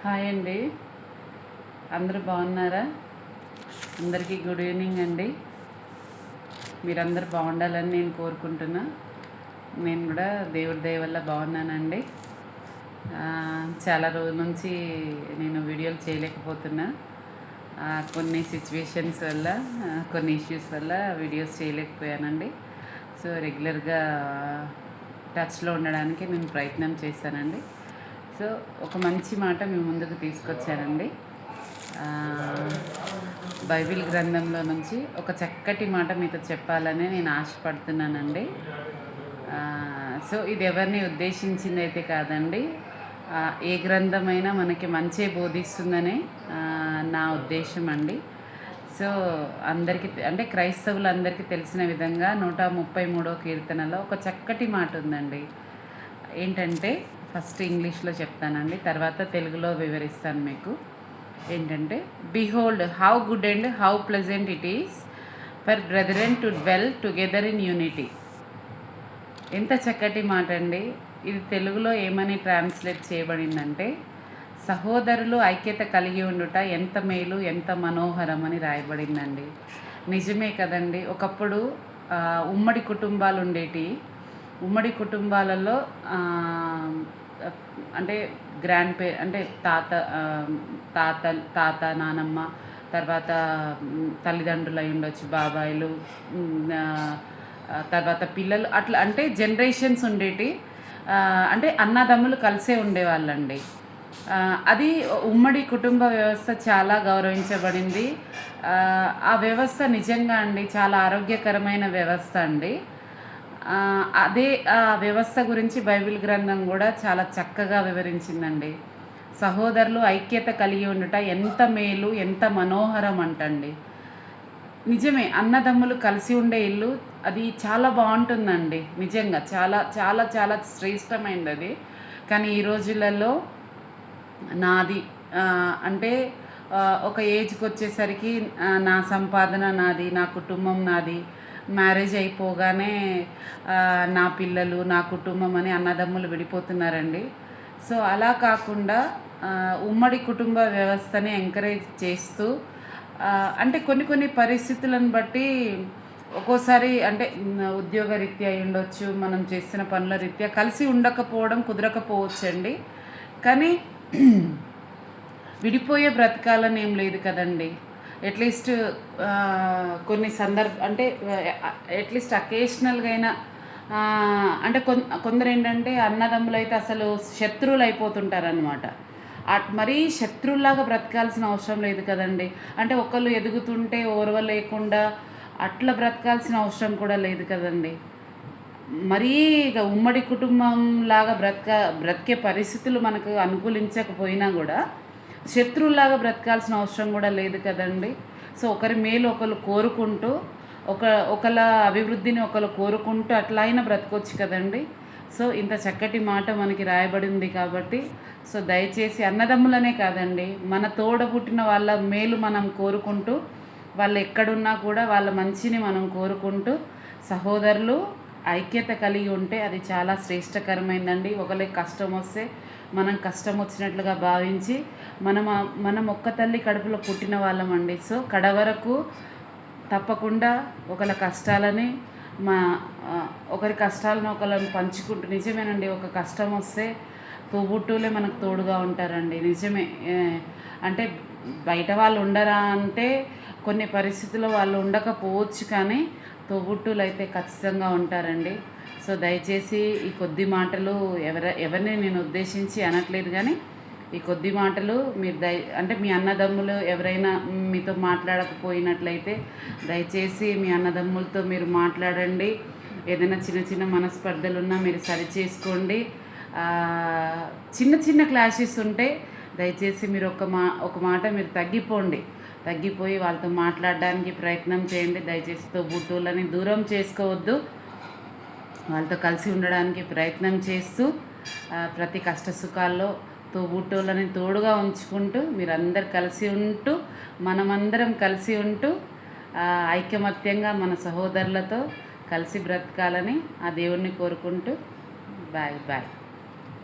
Hi అండి. అందరూ బాగున్నారా? అందరికీ గుడ్ ఈవినింగ్ అండి. మీరందరూ బాగుండాలని నేను కోరుకుంటున్నా. నేను కూడా దేవుడి దయ వల్ల బాగున్నానండి. చాలా రోజుల నుంచి నేను వీడియోలు చేయలేకపోతున్నా. కొన్ని సిచ్యువేషన్స్ వల్ల, కొన్ని ఇష్యూస్ వల్ల వీడియోస్ చేయలేకపోయానండి. సో రెగ్యులర్గా టచ్లో ఉండడానికి నేను ప్రయత్నం చేశానండి. సో ఒక మంచి మాట మీ ముందుకు తీసుకొచ్చానండి. బైబిల్ గ్రంథంలో నుంచి ఒక చక్కటి మాట మీతో చెప్పాలని నేను ఆశపడుతున్నానండి. సో ఇది ఎవరిని ఉద్దేశించింది అయితే కాదండి. ఏ గ్రంథమైనా మనకి మంచే బోధిస్తుందని నా ఉద్దేశం అండి. సో అందరికీ అంటే క్రైస్తవులందరికీ తెలిసిన విధంగా 133వ కీర్తనలో ఒక చక్కటి మాట ఉందండి. ఏంటంటే ఫస్ట్ ఇంగ్లీష్లో చెప్తానండి, తర్వాత తెలుగులో వివరిస్తాను మీకు. ఏంటంటే, behold how good and how pleasant it is for brethren to dwell together in unity. ఎంత చక్కటి మాట అండి. ఇది తెలుగులో ఏమని ట్రాన్స్లేట్ చేయబడిందంటే, సహోదరులు ఐక్యత కలిగి ఉండుట ఎంత మేలు ఎంత మనోహరం అని రాయబడిందండి. నిజమే కదండి. ఒకప్పుడు ఉమ్మడి కుటుంబాలు ఉండేటి. ఉమ్మడి కుటుంబాలలో అంటే అంటే తాత నానమ్మ, తర్వాత తల్లిదండ్రులు అయి ఉండొచ్చు, బాబాయిలు, తర్వాత పిల్లలు, అట్లా అంటే జనరేషన్స్ ఉండేటి. అంటే అన్నదమ్ములు కలిసే ఉండేవాళ్ళండి. అది ఉమ్మడి కుటుంబ వ్యవస్థ చాలా గౌరవించబడింది. ఆ వ్యవస్థ నిజంగా అండి చాలా ఆరోగ్యకరమైన వ్యవస్థ అండి. అదే వ్యవస్థ గురించి బైబిల్ గ్రంథం కూడా చాలా చక్కగా వివరించిందండి. సహోదరులు ఐక్యత కలిగి ఉండుట ఎంత మేలు ఎంత మనోహరం అంటండి. నిజమే, అన్నదమ్ములు కలిసి ఉండే ఇల్లు అది చాలా బాగుంటుందండి. నిజంగా చాలా చాలా చాలా శ్రేష్టమైనది అది. కానీ ఈ రోజులలో నాది అంటే ఒక ఏజ్కి వచ్చేసరికి నా సంపాదన నాది, నా కుటుంబం నాది, మ్యారేజ్ అయిపోగానే నా పిల్లలు నా కుటుంబం అని అన్నదమ్ములు విడిపోతున్నారండి. సో అలా కాకుండా ఉమ్మడి కుటుంబ వ్యవస్థని ఎంకరేజ్ చేస్తూ, అంటే కొన్ని కొన్ని పరిస్థితులను బట్టి ఒక్కోసారి అంటే ఉద్యోగరీత్యా అయి ఉండొచ్చు, మనం చేసిన పనుల రీత్యా కలిసి ఉండకపోవడం కుదరకపోవచ్చండి. కానీ విడిపోయే బ్రతకాలని ఏం లేదు కదండి. అట్లీస్ట్ కొన్ని అంటే అట్లీస్ట్ అకేషనల్గా అయినా అంటే కొందరు ఏంటంటే అన్నదమ్ములు అయితే అసలు శత్రువులు అయిపోతుంటారనమాట. మరీ శత్రువులాగా బ్రతకాల్సిన అవసరం లేదు కదండి. అంటే ఒకళ్ళు ఎదుగుతుంటే ఓర్వలేకుండా అట్లా బ్రతకాల్సిన అవసరం కూడా లేదు కదండి. మరీ ఇక ఉమ్మడి కుటుంబం లాగా బ్రతికే పరిస్థితులు మనకు అనుకూలించకపోయినా కూడా శత్రువులాగా బ్రతకాల్సిన అవసరం కూడా లేదు కదండి. సో ఒకరి మేలు ఒకరు కోరుకుంటూ, ఒకళ్ళ అభివృద్ధిని ఒకరు కోరుకుంటూ అట్లా అయినా బ్రతకొచ్చు కదండి. సో ఇంత చక్కటి మాట మనకి రాయబడింది కాబట్టి, సో దయచేసి అన్నదమ్ములనే కాదండి, మన తోడ పుట్టిన వాళ్ళ మేలు మనం కోరుకుంటూ, వాళ్ళు ఎక్కడున్నా కూడా వాళ్ళ మంచిని మనం కోరుకుంటూ, సహోదరులు ఐక్యత కలిగి ఉంటే అది చాలా శ్రేష్టకరమైందండి. ఒకరికి కష్టం వస్తే మనం కష్టం వచ్చినట్లుగా భావించి, మనం ఒక్క తల్లి కడుపులో పుట్టిన వాళ్ళమండి. సో కడవరకు తప్పకుండా ఒకళ్ళ కష్టాలని ఒకరి కష్టాలను ఒకళ్ళని పంచుకుంటూ, నిజమేనండి, ఒక కష్టం వస్తే తోబుట్టువులే మనకు తోడుగా ఉంటారండి. నిజమే. అంటే బయట వాళ్ళు ఉండరా అంటే కొన్ని పరిస్థితుల్లో వాళ్ళు ఉండకపోవచ్చు, కానీ తోబుట్టువులు అయితే ఖచ్చితంగా ఉంటారండి. సో దయచేసి ఈ కొద్ది మాటలు ఎవరిని నేను ఉద్దేశించి అనట్లేదు, కానీ ఈ కొద్ది మాటలు మీరు అంటే మీ అన్నదమ్ములు ఎవరైనా మీతో మాట్లాడకపోయినట్లయితే దయచేసి మీ అన్నదమ్ములతో మీరు మాట్లాడండి. ఏదైనా చిన్న చిన్న మనస్పర్ధలు ఉన్నా మీరు సరి చేసుకోండి. చిన్న చిన్న క్లాషెస్ ఉంటే దయచేసి మీరు ఒక మాట మీరు తగ్గిపోయి వాళ్ళతో మాట్లాడడానికి ప్రయత్నం చేయండి. దయచేసి తోబుట్టువులని దూరం చేసుకోవద్దు. వాళ్ళతో కలిసి ఉండడానికి ప్రయత్నం చేస్తూ ప్రతి కష్ట సుఖాల్లో తోబుట్టువులని తోడుగా ఉంచుకుంటూ మీరందరూ కలిసి ఉంటూ మనమందరం కలిసి ఉంటూ ఐకమత్యంగా మన సహోదరులతో కలిసి బ్రతకాలని ఆ దేవుణ్ణి కోరుకుంటూ బాయ్.